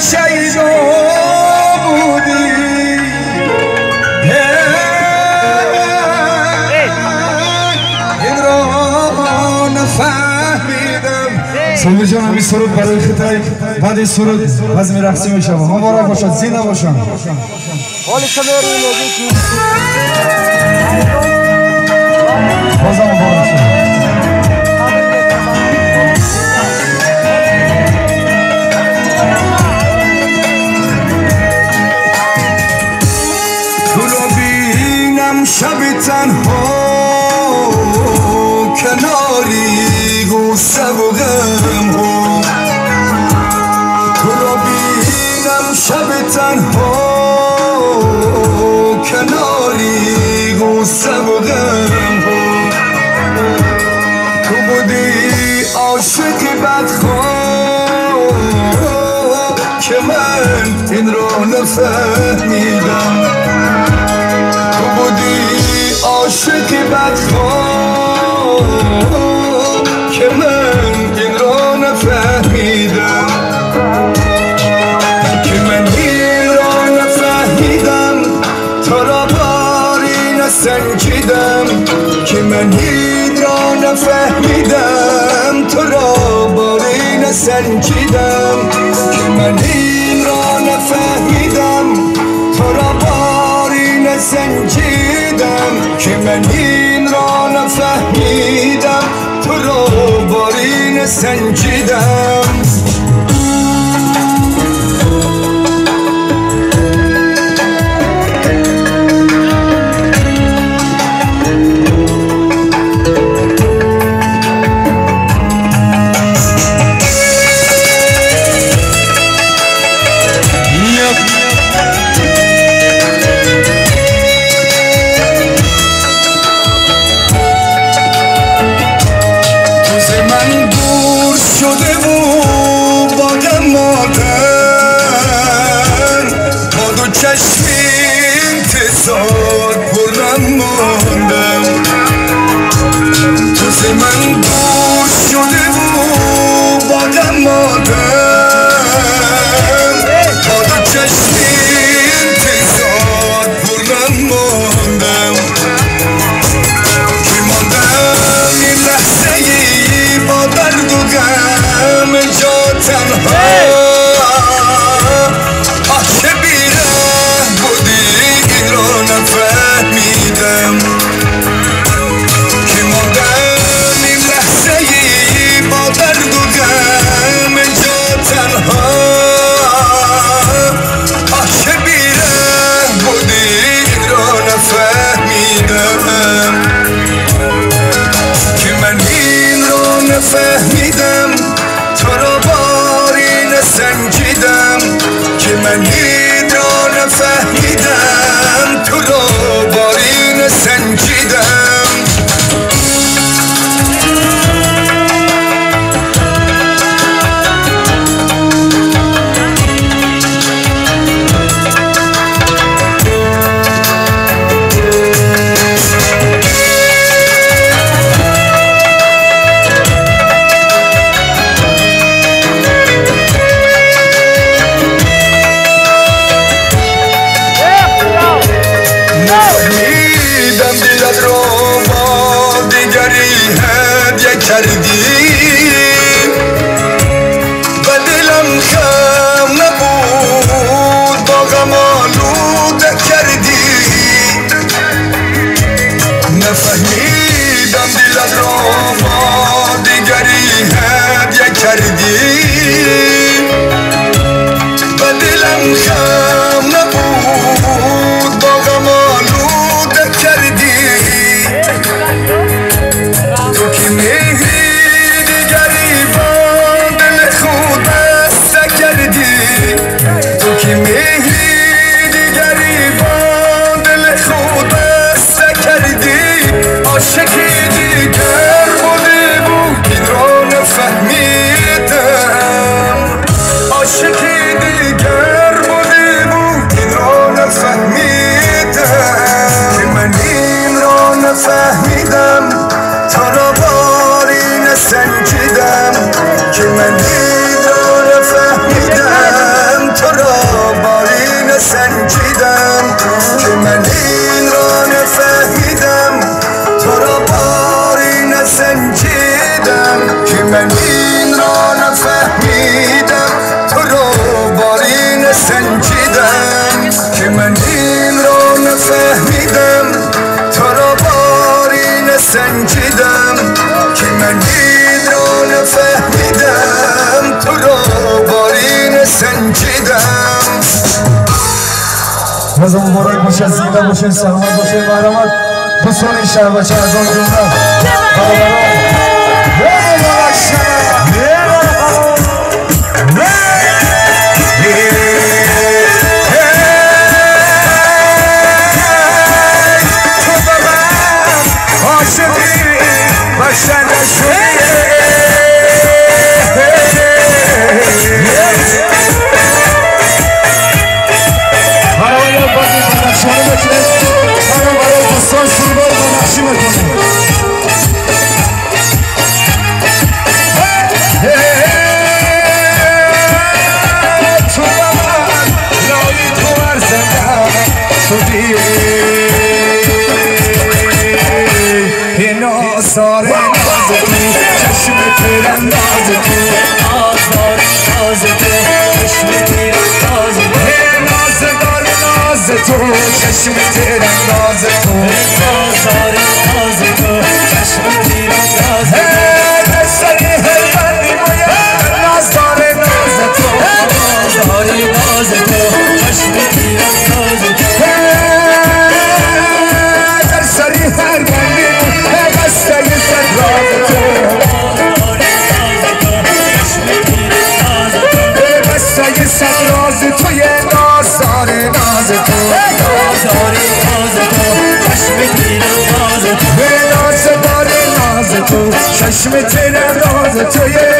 شیدا بودی این را نفهمیدم. سلمی جان همی سرود برای خطای بعد این سرود بزم رقصی میشه مبارک باشد زنده باشن بازم مبارک شد شب تنها کناری غصه و غم ها تو را بینم شب تنها کناری غصه و غم ها تو بودی عاشق بدخواه که من این را نفهمیدم عاشق بدخواه که من این را نفهمیدم تو را باری نسنجیدم که من این را نفهمیدم تو را باری نسنجیدم که من این را نفهمیدم تو را باری نسنجیدم که من این را نفهمیدم تو را باری نسنجیدم من دور شده بود با دمادم تا دو چشم انتظار پر نماندم که ماندم این لحظه ای با درد و غم جا تنها آه که بیره بودی این را نفهمیدم فهمیدم تو را باری نسنجیدم که من این را نفهمیدم تو را باری نسنجیدم کردی و دلم خم نبود با غم آلوده کردی نفهمیدم دلت را با دیگری هدیه کردی و دلم خم نبود با غم آلوده کردی تو که مهری دیگری با دل خود بسته کردی عاشقی دیگر بوده بود این را نفهمیدم عاشقی دیگر بوده بود این را نفهمیدم که من این را نفهمیدم تو را باری نسنجیدم که من این را نفهمیدم سنجیدم که من این رو نفهمیدم تو رو بارین سنجیدم روز مبارک باشه، زنده باشه، سلامت باشه، مرحمت دوستان این شهر بچه از آن جمله آزار ناز تو چشم تیر انداز تو آزار ناز تو چشم تیر انداز تو نازدار ناز تو چشم تیر انداز تو آزار ناز تو چشم تیر انداز تو دستانی هر بندی موید نازدار ناز تو آزار ناز تو چشم تیر انداز تو در سری هر بندی توی نازدار ناز تو نازدار ناز تو چشم تیر انداز تو نازدار ناز تو چشم تیر انداز توی